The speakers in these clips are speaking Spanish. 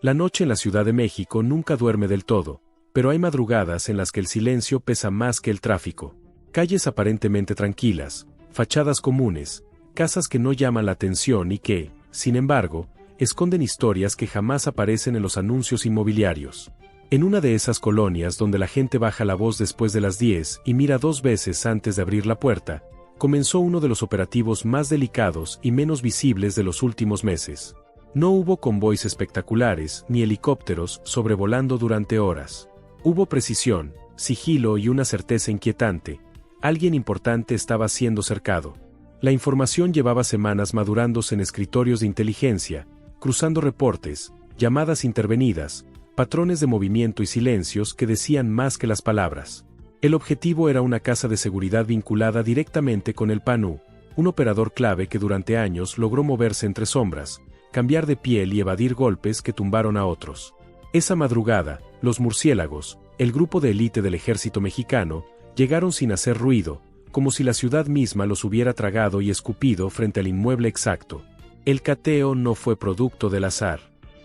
La noche en la Ciudad de México nunca duerme del todo, pero hay madrugadas en las que el silencio pesa más que el tráfico. Calles aparentemente tranquilas, fachadas comunes, casas que no llaman la atención y que, sin embargo, esconden historias que jamás aparecen en los anuncios inmobiliarios. En una de esas colonias donde la gente baja la voz después de las 10 y mira 2 veces antes de abrir la puerta, comenzó uno de los operativos más delicados y menos visibles de los últimos meses. No hubo convoys espectaculares ni helicópteros sobrevolando durante horas. Hubo precisión, sigilo y una certeza inquietante. Alguien importante estaba siendo cercado. La información llevaba semanas madurándose en escritorios de inteligencia, cruzando reportes, llamadas intervenidas, patrones de movimiento y silencios que decían más que las palabras. El objetivo era una casa de seguridad vinculada directamente con el PANU, un operador clave que durante años logró moverse entre sombras, cambiar de piel y evadir golpes que tumbaron a otros. Esa madrugada, los murciélagos, el grupo de élite del ejército mexicano, llegaron sin hacer ruido, como si la ciudad misma los hubiera tragado y escupido frente al inmueble exacto. El cateo no fue producto del azar.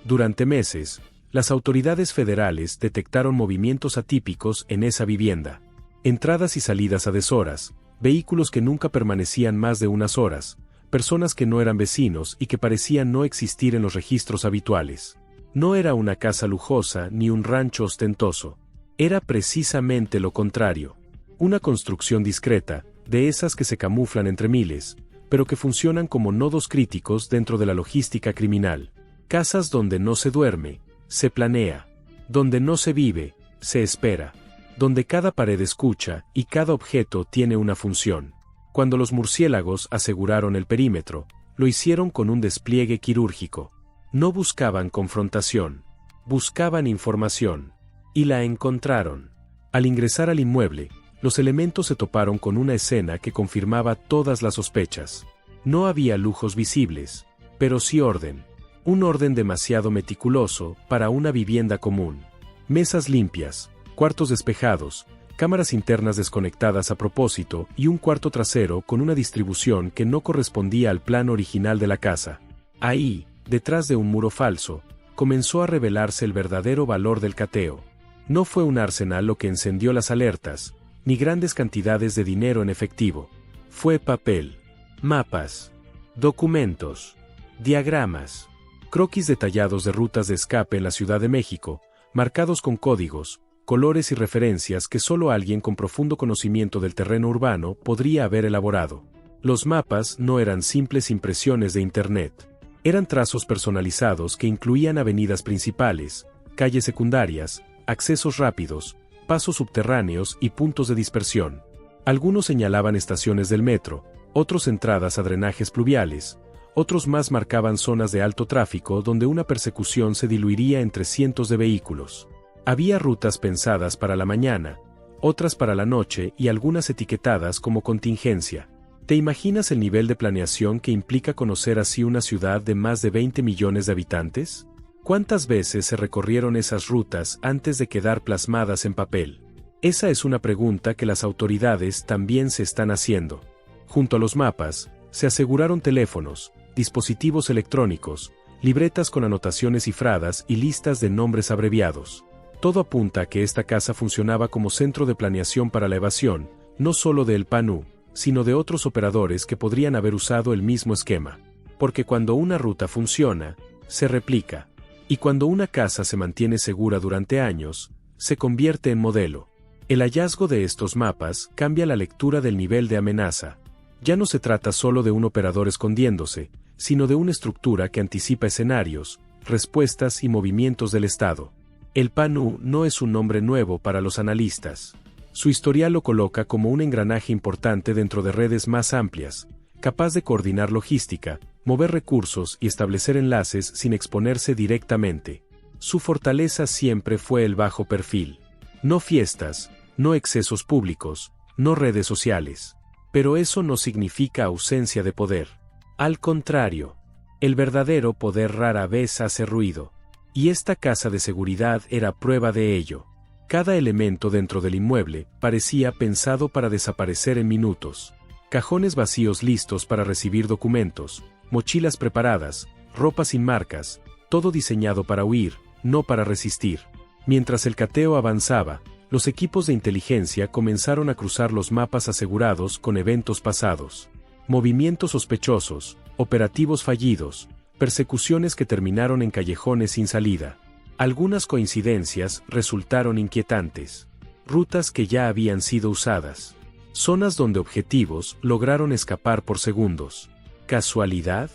Durante meses, las autoridades federales detectaron movimientos atípicos en esa vivienda. Entradas y salidas a deshoras, vehículos que nunca permanecían más de unas horas, personas que no eran vecinos y que parecían no existir en los registros habituales. No era una casa lujosa ni un rancho ostentoso. Era precisamente lo contrario. Una construcción discreta, de esas que se camuflan entre miles, pero que funcionan como nodos críticos dentro de la logística criminal. Casas donde no se duerme, se planea. Donde no se vive, se espera. Donde cada pared escucha y cada objeto tiene una función. Cuando los murciélagos aseguraron el perímetro, lo hicieron con un despliegue quirúrgico. No buscaban confrontación, buscaban información. Y la encontraron. Al ingresar al inmueble, los elementos se toparon con una escena que confirmaba todas las sospechas. No había lujos visibles, pero sí orden. Un orden demasiado meticuloso para una vivienda común. Mesas limpias, cuartos despejados, cámaras internas desconectadas a propósito y un cuarto trasero con una distribución que no correspondía al plan original de la casa. Ahí, detrás de un muro falso, comenzó a revelarse el verdadero valor del cateo. No fue un arsenal lo que encendió las alertas, ni grandes cantidades de dinero en efectivo. Fue papel, mapas, documentos, diagramas, croquis detallados de rutas de escape en la Ciudad de México, marcados con códigos, colores y referencias que solo alguien con profundo conocimiento del terreno urbano podría haber elaborado. Los mapas no eran simples impresiones de Internet. Eran trazos personalizados que incluían avenidas principales, calles secundarias, accesos rápidos, pasos subterráneos y puntos de dispersión. Algunos señalaban estaciones del metro, otros entradas a drenajes pluviales, otros más marcaban zonas de alto tráfico donde una persecución se diluiría entre cientos de vehículos. Había rutas pensadas para la mañana, otras para la noche y algunas etiquetadas como contingencia. ¿Te imaginas el nivel de planeación que implica conocer así una ciudad de más de 20 millones de habitantes? ¿Cuántas veces se recorrieron esas rutas antes de quedar plasmadas en papel? Esa es una pregunta que las autoridades también se están haciendo. Junto a los mapas, se aseguraron teléfonos, dispositivos electrónicos, libretas con anotaciones cifradas y listas de nombres abreviados. Todo apunta a que esta casa funcionaba como centro de planeación para la evasión, no solo de El PANU, sino de otros operadores que podrían haber usado el mismo esquema. Porque cuando una ruta funciona, se replica. Y cuando una casa se mantiene segura durante años, se convierte en modelo. El hallazgo de estos mapas cambia la lectura del nivel de amenaza. Ya no se trata solo de un operador escondiéndose, sino de una estructura que anticipa escenarios, respuestas y movimientos del Estado. El PANU no es un nombre nuevo para los analistas. Su historial lo coloca como un engranaje importante dentro de redes más amplias, capaz de coordinar logística, mover recursos y establecer enlaces sin exponerse directamente. Su fortaleza siempre fue el bajo perfil. No fiestas, no excesos públicos, no redes sociales. Pero eso no significa ausencia de poder. Al contrario, el verdadero poder rara vez hace ruido. Y esta casa de seguridad era prueba de ello. Cada elemento dentro del inmueble parecía pensado para desaparecer en minutos. Cajones vacíos listos para recibir documentos, mochilas preparadas, ropa sin marcas, todo diseñado para huir, no para resistir. Mientras el cateo avanzaba, los equipos de inteligencia comenzaron a cruzar los mapas asegurados con eventos pasados. Movimientos sospechosos, operativos fallidos, persecuciones que terminaron en callejones sin salida. Algunas coincidencias resultaron inquietantes. Rutas que ya habían sido usadas. Zonas donde objetivos lograron escapar por segundos. ¿Casualidad?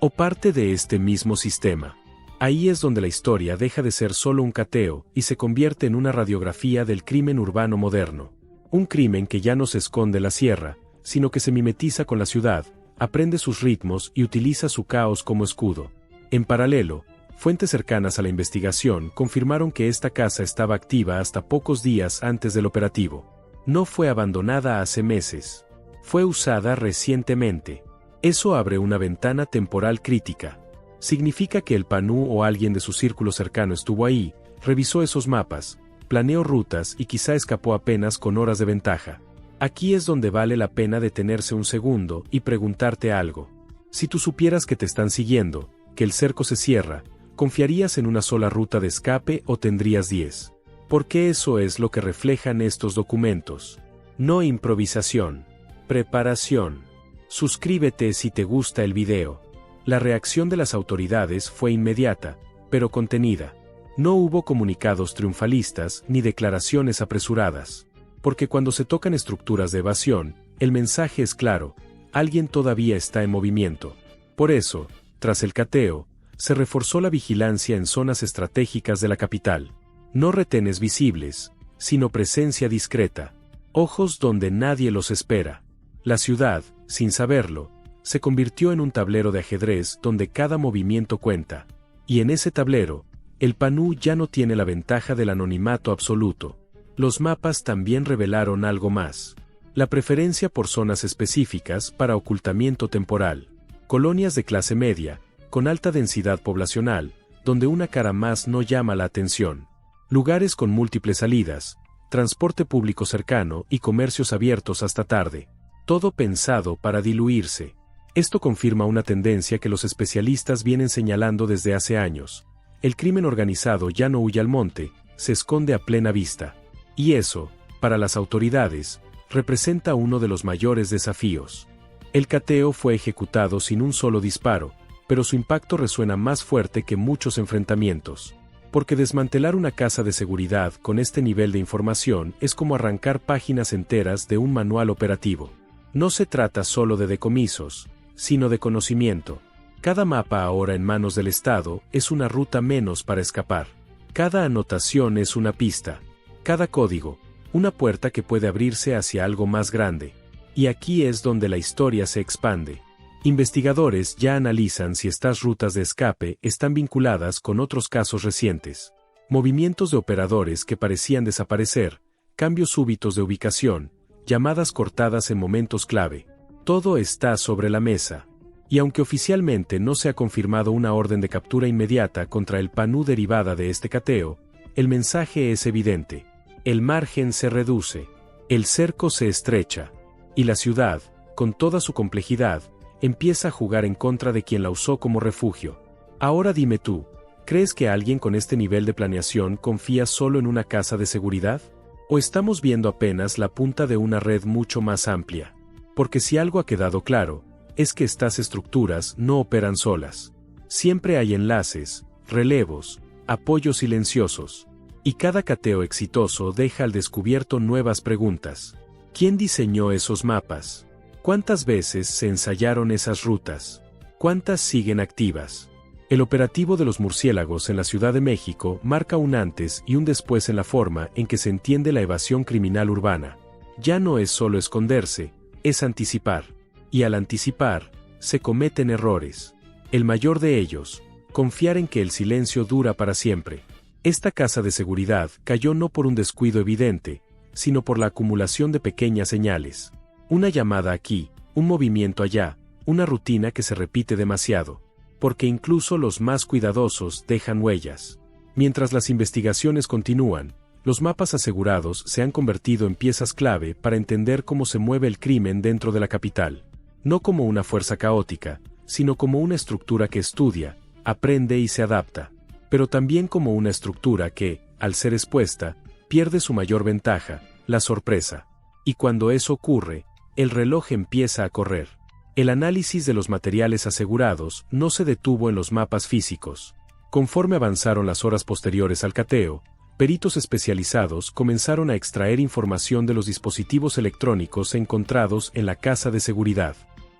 ¿O parte de este mismo sistema? Ahí es donde la historia deja de ser solo un cateo y se convierte en una radiografía del crimen urbano moderno. Un crimen que ya no se esconde en la sierra, sino que se mimetiza con la ciudad, aprende sus ritmos y utiliza su caos como escudo. En paralelo, fuentes cercanas a la investigación confirmaron que esta casa estaba activa hasta pocos días antes del operativo. No fue abandonada hace meses. Fue usada recientemente. Eso abre una ventana temporal crítica. Significa que el PANU o alguien de su círculo cercano estuvo ahí, revisó esos mapas, planeó rutas y quizá escapó apenas con horas de ventaja. Aquí es donde vale la pena detenerse un segundo y preguntarte algo. Si tú supieras que te están siguiendo, que el cerco se cierra, ¿confiarías en una sola ruta de escape o tendrías 10? Porque eso es lo que reflejan estos documentos. No improvisación. Preparación. Suscríbete si te gusta el video. La reacción de las autoridades fue inmediata, pero contenida. No hubo comunicados triunfalistas ni declaraciones apresuradas. Porque cuando se tocan estructuras de evasión, el mensaje es claro: alguien todavía está en movimiento. Por eso, tras el cateo, se reforzó la vigilancia en zonas estratégicas de la capital. No retenes visibles, sino presencia discreta. Ojos donde nadie los espera. La ciudad, sin saberlo, se convirtió en un tablero de ajedrez donde cada movimiento cuenta. Y en ese tablero, el PANU ya no tiene la ventaja del anonimato absoluto. Los mapas también revelaron algo más. La preferencia por zonas específicas para ocultamiento temporal. Colonias de clase media, con alta densidad poblacional, donde una cara más no llama la atención. Lugares con múltiples salidas, transporte público cercano y comercios abiertos hasta tarde. Todo pensado para diluirse. Esto confirma una tendencia que los especialistas vienen señalando desde hace años. El crimen organizado ya no huye al monte, se esconde a plena vista. Y eso, para las autoridades, representa uno de los mayores desafíos. El cateo fue ejecutado sin un solo disparo, pero su impacto resuena más fuerte que muchos enfrentamientos. Porque desmantelar una casa de seguridad con este nivel de información es como arrancar páginas enteras de un manual operativo. No se trata solo de decomisos, sino de conocimiento. Cada mapa ahora en manos del Estado es una ruta menos para escapar. Cada anotación es una pista. Cada código, una puerta que puede abrirse hacia algo más grande. Y aquí es donde la historia se expande. Investigadores ya analizan si estas rutas de escape están vinculadas con otros casos recientes. Movimientos de operadores que parecían desaparecer, cambios súbitos de ubicación, llamadas cortadas en momentos clave. Todo está sobre la mesa. Y aunque oficialmente no se ha confirmado una orden de captura inmediata contra el PANU derivada de este cateo, el mensaje es evidente. El margen se reduce, el cerco se estrecha, y la ciudad, con toda su complejidad, empieza a jugar en contra de quien la usó como refugio. Ahora dime tú, ¿crees que alguien con este nivel de planeación confía solo en una casa de seguridad? ¿O estamos viendo apenas la punta de una red mucho más amplia? Porque si algo ha quedado claro, es que estas estructuras no operan solas. Siempre hay enlaces, relevos, apoyos silenciosos. Y cada cateo exitoso deja al descubierto nuevas preguntas. ¿Quién diseñó esos mapas? ¿Cuántas veces se ensayaron esas rutas? ¿Cuántas siguen activas? El operativo de los murciélagos en la Ciudad de México marca un antes y un después en la forma en que se entiende la evasión criminal urbana. Ya no es solo esconderse, es anticipar. Y al anticipar, se cometen errores. El mayor de ellos, confiar en que el silencio dura para siempre. Esta casa de seguridad cayó no por un descuido evidente, sino por la acumulación de pequeñas señales. Una llamada aquí, un movimiento allá, una rutina que se repite demasiado. Porque incluso los más cuidadosos dejan huellas. Mientras las investigaciones continúan, los mapas asegurados se han convertido en piezas clave para entender cómo se mueve el crimen dentro de la capital. No como una fuerza caótica, sino como una estructura que estudia, aprende y se adapta, pero también como una estructura que, al ser expuesta, pierde su mayor ventaja, la sorpresa. Y cuando eso ocurre, el reloj empieza a correr. El análisis de los materiales asegurados no se detuvo en los mapas físicos. Conforme avanzaron las horas posteriores al cateo, peritos especializados comenzaron a extraer información de los dispositivos electrónicos encontrados en la casa de seguridad.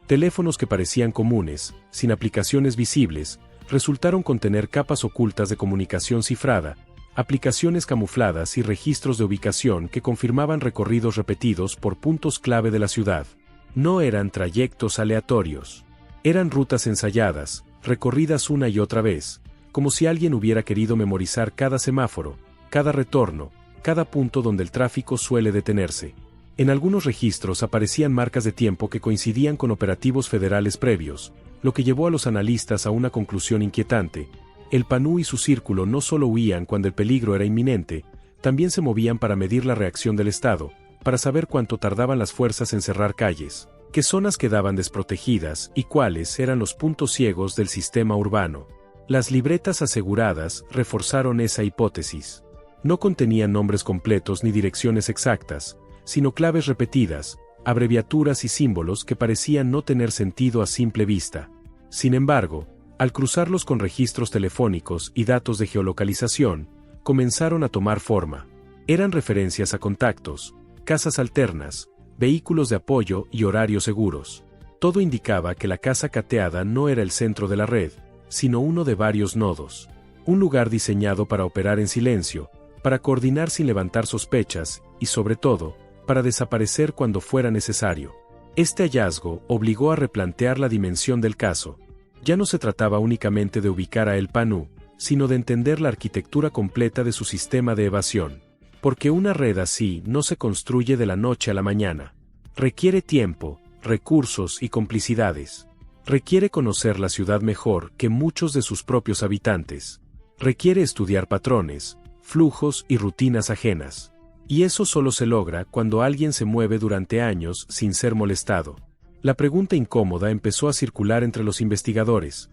Teléfonos que parecían comunes, sin aplicaciones visibles, resultaron contener capas ocultas de comunicación cifrada, aplicaciones camufladas y registros de ubicación que confirmaban recorridos repetidos por puntos clave de la ciudad. No eran trayectos aleatorios. Eran rutas ensayadas, recorridas una y otra vez, como si alguien hubiera querido memorizar cada semáforo, cada retorno, cada punto donde el tráfico suele detenerse. En algunos registros aparecían marcas de tiempo que coincidían con operativos federales previos, lo que llevó a los analistas a una conclusión inquietante. El PANU y su círculo no solo huían cuando el peligro era inminente, también se movían para medir la reacción del Estado, para saber cuánto tardaban las fuerzas en cerrar calles, qué zonas quedaban desprotegidas y cuáles eran los puntos ciegos del sistema urbano. Las libretas aseguradas reforzaron esa hipótesis. No contenían nombres completos ni direcciones exactas, sino claves repetidas, abreviaturas y símbolos que parecían no tener sentido a simple vista. Sin embargo, al cruzarlos con registros telefónicos y datos de geolocalización, comenzaron a tomar forma. Eran referencias a contactos, casas alternas, vehículos de apoyo y horarios seguros. Todo indicaba que la casa cateada no era el centro de la red, sino uno de varios nodos. Un lugar diseñado para operar en silencio, para coordinar sin levantar sospechas, y sobre todo, para desaparecer cuando fuera necesario. Este hallazgo obligó a replantear la dimensión del caso. Ya no se trataba únicamente de ubicar a El PANU, sino de entender la arquitectura completa de su sistema de evasión. Porque una red así no se construye de la noche a la mañana. Requiere tiempo, recursos y complicidades. Requiere conocer la ciudad mejor que muchos de sus propios habitantes. Requiere estudiar patrones, flujos y rutinas ajenas. Y eso solo se logra cuando alguien se mueve durante años sin ser molestado. La pregunta incómoda empezó a circular entre los investigadores.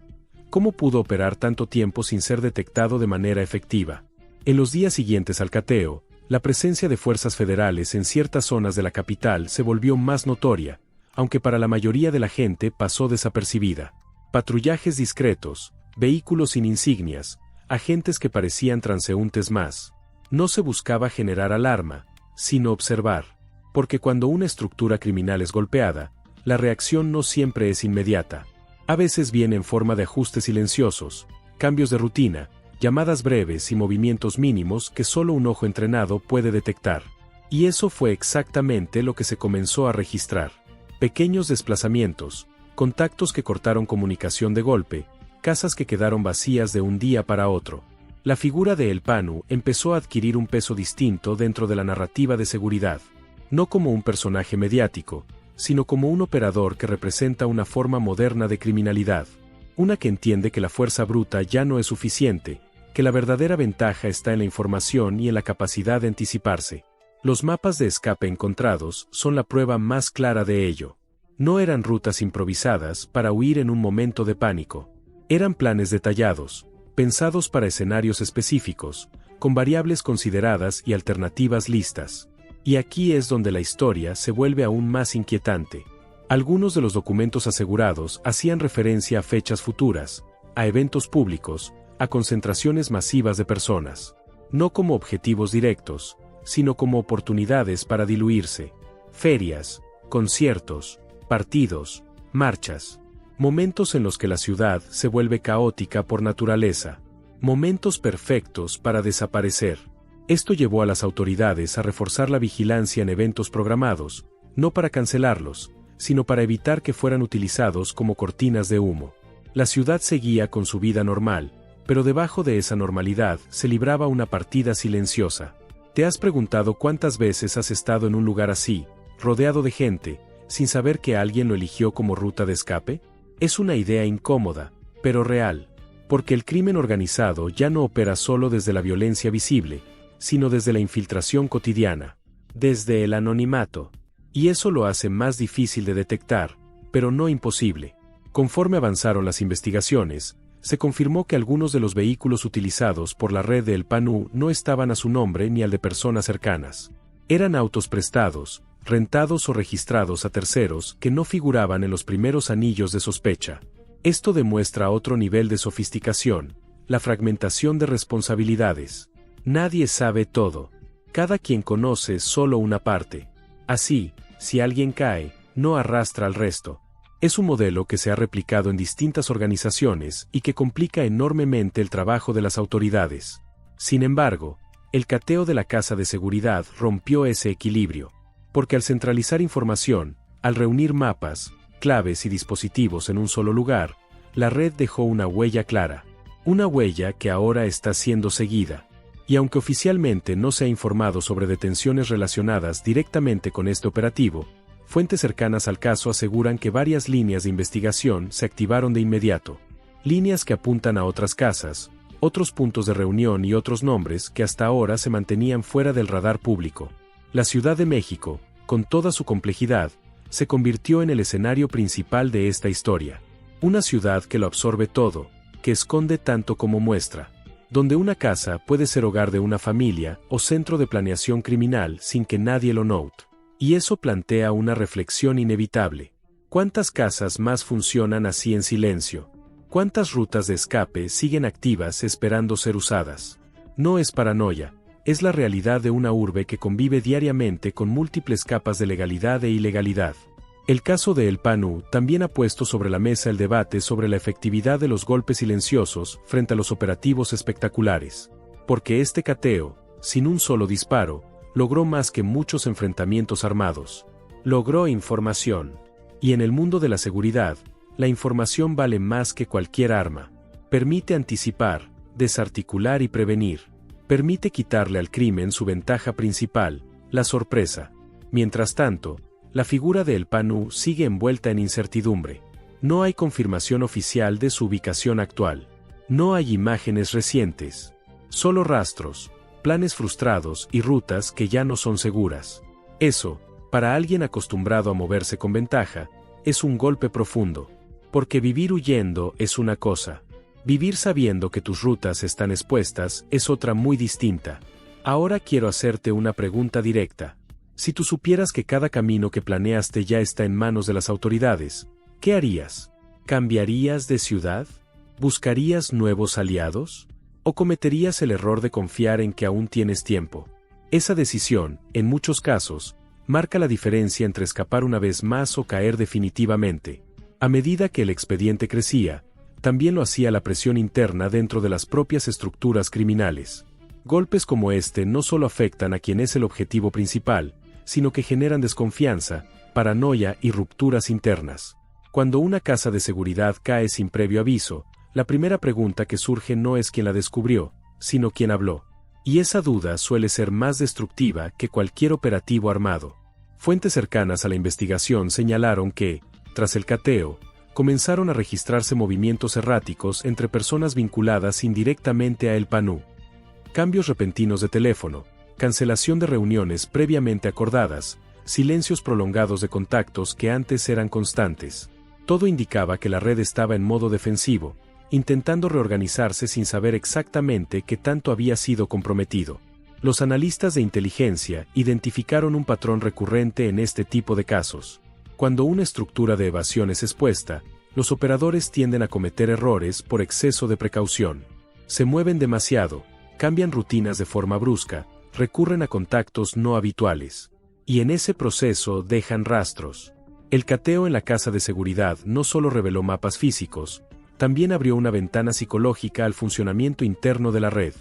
¿Cómo pudo operar tanto tiempo sin ser detectado de manera efectiva? En los días siguientes al cateo, la presencia de fuerzas federales en ciertas zonas de la capital se volvió más notoria, aunque para la mayoría de la gente pasó desapercibida. Patrullajes discretos, vehículos sin insignias, agentes que parecían transeúntes más. No se buscaba generar alarma, sino observar, porque cuando una estructura criminal es golpeada, la reacción no siempre es inmediata. A veces viene en forma de ajustes silenciosos, cambios de rutina, llamadas breves y movimientos mínimos que solo un ojo entrenado puede detectar. Y eso fue exactamente lo que se comenzó a registrar. Pequeños desplazamientos, contactos que cortaron comunicación de golpe, casas que quedaron vacías de un día para otro. La figura de El PANU empezó a adquirir un peso distinto dentro de la narrativa de seguridad. No como un personaje mediático, sino como un operador que representa una forma moderna de criminalidad. Una que entiende que la fuerza bruta ya no es suficiente, que la verdadera ventaja está en la información y en la capacidad de anticiparse. Los mapas de escape encontrados son la prueba más clara de ello. No eran rutas improvisadas para huir en un momento de pánico. Eran planes detallados, pensados para escenarios específicos, con variables consideradas y alternativas listas. Y aquí es donde la historia se vuelve aún más inquietante. Algunos de los documentos asegurados hacían referencia a fechas futuras, a eventos públicos, a concentraciones masivas de personas. No como objetivos directos, sino como oportunidades para diluirse. Ferias, conciertos, partidos, marchas. Momentos en los que la ciudad se vuelve caótica por naturaleza. Momentos perfectos para desaparecer. Esto llevó a las autoridades a reforzar la vigilancia en eventos programados, no para cancelarlos, sino para evitar que fueran utilizados como cortinas de humo. La ciudad seguía con su vida normal, pero debajo de esa normalidad se libraba una partida silenciosa. ¿Te has preguntado cuántas veces has estado en un lugar así, rodeado de gente, sin saber que alguien lo eligió como ruta de escape? Es una idea incómoda, pero real, porque el crimen organizado ya no opera solo desde la violencia visible, sino desde la infiltración cotidiana, desde el anonimato. Y eso lo hace más difícil de detectar, pero no imposible. Conforme avanzaron las investigaciones, se confirmó que algunos de los vehículos utilizados por la red de El Panú no estaban a su nombre ni al de personas cercanas. Eran autos prestados, rentados o registrados a terceros que no figuraban en los primeros anillos de sospecha. Esto demuestra otro nivel de sofisticación, la fragmentación de responsabilidades. Nadie sabe todo. Cada quien conoce solo una parte. Así, si alguien cae, no arrastra al resto. Es un modelo que se ha replicado en distintas organizaciones y que complica enormemente el trabajo de las autoridades. Sin embargo, el cateo de la casa de seguridad rompió ese equilibrio, porque al centralizar información, al reunir mapas, claves y dispositivos en un solo lugar, la red dejó una huella clara. Una huella que ahora está siendo seguida. Y aunque oficialmente no se ha informado sobre detenciones relacionadas directamente con este operativo, fuentes cercanas al caso aseguran que varias líneas de investigación se activaron de inmediato. Líneas que apuntan a otras casas, otros puntos de reunión y otros nombres que hasta ahora se mantenían fuera del radar público. La Ciudad de México, con toda su complejidad, se convirtió en el escenario principal de esta historia. Una ciudad que lo absorbe todo, que esconde tanto como muestra. Donde una casa puede ser hogar de una familia o centro de planeación criminal sin que nadie lo note. Y eso plantea una reflexión inevitable. ¿Cuántas casas más funcionan así en silencio? ¿Cuántas rutas de escape siguen activas esperando ser usadas? No es paranoia, es la realidad de una urbe que convive diariamente con múltiples capas de legalidad e ilegalidad. El caso de El Panú también ha puesto sobre la mesa el debate sobre la efectividad de los golpes silenciosos frente a los operativos espectaculares. Porque este cateo, sin un solo disparo, logró más que muchos enfrentamientos armados. Logró información. Y en el mundo de la seguridad, la información vale más que cualquier arma. Permite anticipar, desarticular y prevenir. Permite quitarle al crimen su ventaja principal, la sorpresa. Mientras tanto, la figura de El Panú sigue envuelta en incertidumbre. No hay confirmación oficial de su ubicación actual. No hay imágenes recientes. Solo rastros, planes frustrados y rutas que ya no son seguras. Eso, para alguien acostumbrado a moverse con ventaja, es un golpe profundo. Porque vivir huyendo es una cosa. Vivir sabiendo que tus rutas están expuestas es otra muy distinta. Ahora quiero hacerte una pregunta directa. Si tú supieras que cada camino que planeaste ya está en manos de las autoridades, ¿qué harías? ¿Cambiarías de ciudad? ¿Buscarías nuevos aliados? ¿O cometerías el error de confiar en que aún tienes tiempo? Esa decisión, en muchos casos, marca la diferencia entre escapar una vez más o caer definitivamente. A medida que el expediente crecía, también lo hacía la presión interna dentro de las propias estructuras criminales. Golpes como este no solo afectan a quien es el objetivo principal, sino que generan desconfianza, paranoia y rupturas internas. Cuando una casa de seguridad cae sin previo aviso, la primera pregunta que surge no es quién la descubrió, sino quién habló. Y esa duda suele ser más destructiva que cualquier operativo armado. Fuentes cercanas a la investigación señalaron que, tras el cateo, comenzaron a registrarse movimientos erráticos entre personas vinculadas indirectamente a El Panú. Cambios repentinos de teléfono, cancelación de reuniones previamente acordadas, silencios prolongados de contactos que antes eran constantes. Todo indicaba que la red estaba en modo defensivo, intentando reorganizarse sin saber exactamente qué tanto había sido comprometido. Los analistas de inteligencia identificaron un patrón recurrente en este tipo de casos. Cuando una estructura de evasión es expuesta, los operadores tienden a cometer errores por exceso de precaución. Se mueven demasiado, cambian rutinas de forma brusca, recurren a contactos no habituales. Y en ese proceso dejan rastros. El cateo en la casa de seguridad no solo reveló mapas físicos, también abrió una ventana psicológica al funcionamiento interno de la red.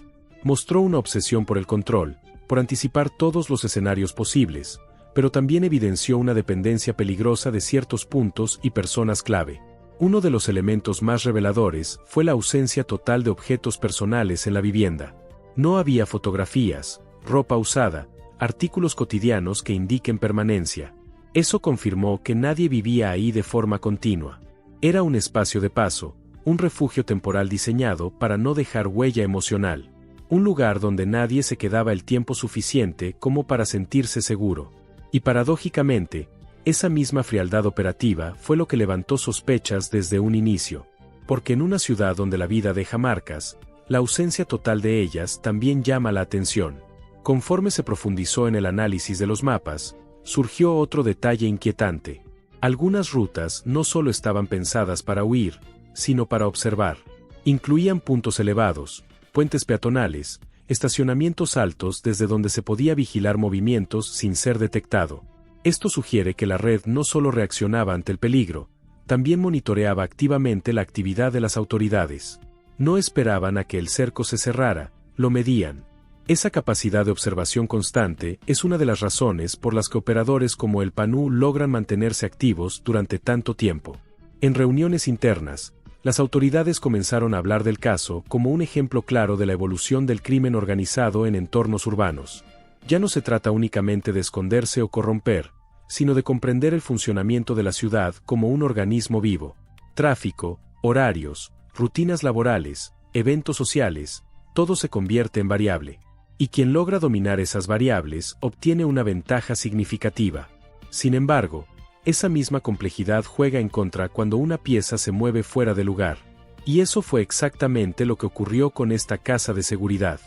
Mostró una obsesión por el control, por anticipar todos los escenarios posibles, pero también evidenció una dependencia peligrosa de ciertos puntos y personas clave. Uno de los elementos más reveladores fue la ausencia total de objetos personales en la vivienda. No había fotografías, ropa usada, artículos cotidianos que indiquen permanencia. Eso confirmó que nadie vivía ahí de forma continua. Era un espacio de paso, un refugio temporal diseñado para no dejar huella emocional. Un lugar donde nadie se quedaba el tiempo suficiente como para sentirse seguro. Y paradójicamente, Esa misma frialdad operativa fue lo que levantó sospechas desde un inicio, porque en una ciudad donde la vida deja marcas, la ausencia total de ellas también llama la atención. Conforme se profundizó en el análisis de los mapas, surgió otro detalle inquietante. Algunas rutas no solo estaban pensadas para huir, sino para observar. Incluían puntos elevados, puentes peatonales, estacionamientos altos desde donde se podía vigilar movimientos sin ser detectado. Esto sugiere que la red no solo reaccionaba ante el peligro, también monitoreaba activamente la actividad de las autoridades. No esperaban a que el cerco se cerrara, lo medían. Esa capacidad de observación constante es una de las razones por las que operadores como el PANU logran mantenerse activos durante tanto tiempo. En reuniones internas, las autoridades comenzaron a hablar del caso como un ejemplo claro de la evolución del crimen organizado en entornos urbanos. Ya no se trata únicamente de esconderse o corromper, sino de comprender el funcionamiento de la ciudad como un organismo vivo. Tráfico, horarios, rutinas laborales, eventos sociales, todo se convierte en variable. Y quien logra dominar esas variables obtiene una ventaja significativa. Sin embargo, esa misma complejidad juega en contra cuando una pieza se mueve fuera de lugar. Y eso fue exactamente lo que ocurrió con esta casa de seguridad.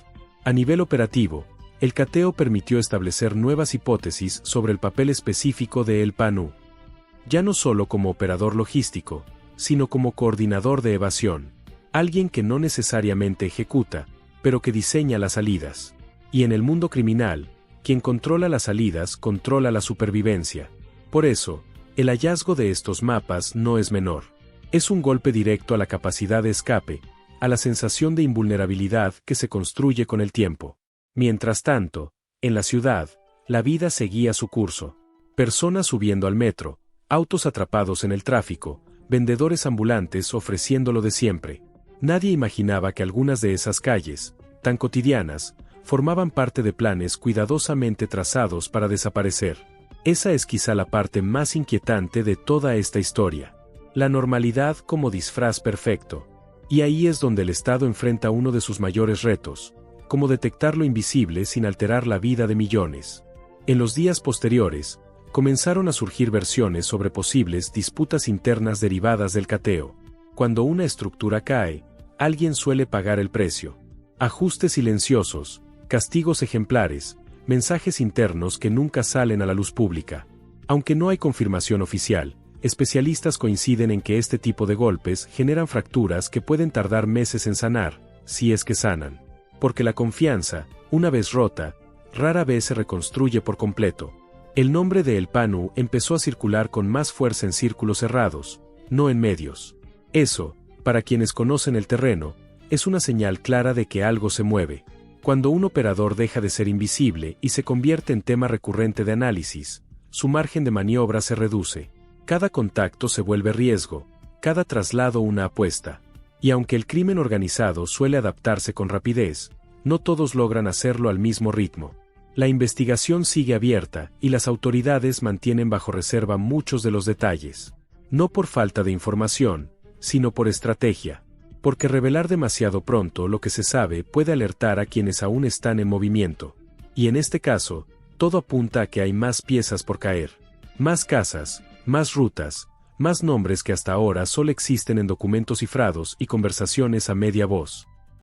A nivel operativo, el cateo permitió establecer nuevas hipótesis sobre el papel específico de El PANU. Ya no solo como operador logístico, sino como coordinador de evasión. Alguien que no necesariamente ejecuta, pero que diseña las salidas. Y en el mundo criminal, quien controla las salidas controla la supervivencia. Por eso, el hallazgo de estos mapas no es menor. Es un golpe directo a la capacidad de escape, a la sensación de invulnerabilidad que se construye con el tiempo. Mientras tanto, en la ciudad, la vida seguía su curso. Personas subiendo al metro, autos atrapados en el tráfico, vendedores ambulantes ofreciendo lo de siempre. Nadie imaginaba que algunas de esas calles, tan cotidianas, formaban parte de planes cuidadosamente trazados para desaparecer. Esa es quizá la parte más inquietante de toda esta historia. La normalidad como disfraz perfecto. Y ahí es donde el Estado enfrenta uno de sus mayores retos, como detectar lo invisible sin alterar la vida de millones. En los días posteriores, comenzaron a surgir versiones sobre posibles disputas internas derivadas del cateo. Cuando una estructura cae, alguien suele pagar el precio. Ajustes silenciosos, castigos ejemplares, mensajes internos que nunca salen a la luz pública. Aunque no hay confirmación oficial, especialistas coinciden en que este tipo de golpes generan fracturas que pueden tardar meses en sanar, si es que sanan. Porque la confianza, una vez rota, rara vez se reconstruye por completo. El nombre de El PANU empezó a circular con más fuerza en círculos cerrados, no en medios. Eso, para quienes conocen el terreno, es una señal clara de que algo se mueve. Cuando un operador deja de ser invisible y se convierte en tema recurrente de análisis, su margen de maniobra se reduce. Cada contacto se vuelve riesgo, cada traslado una apuesta. Y aunque el crimen organizado suele adaptarse con rapidez, no todos logran hacerlo al mismo ritmo. La investigación sigue abierta y las autoridades mantienen bajo reserva muchos de los detalles. No por falta de información, sino por estrategia. Porque revelar demasiado pronto lo que se sabe puede alertar a quienes aún están en movimiento. Y en este caso, todo apunta a que hay más piezas por caer. Más casas, más rutas, más nombres que hasta ahora solo existen en documentos cifrados y conversaciones a media voz.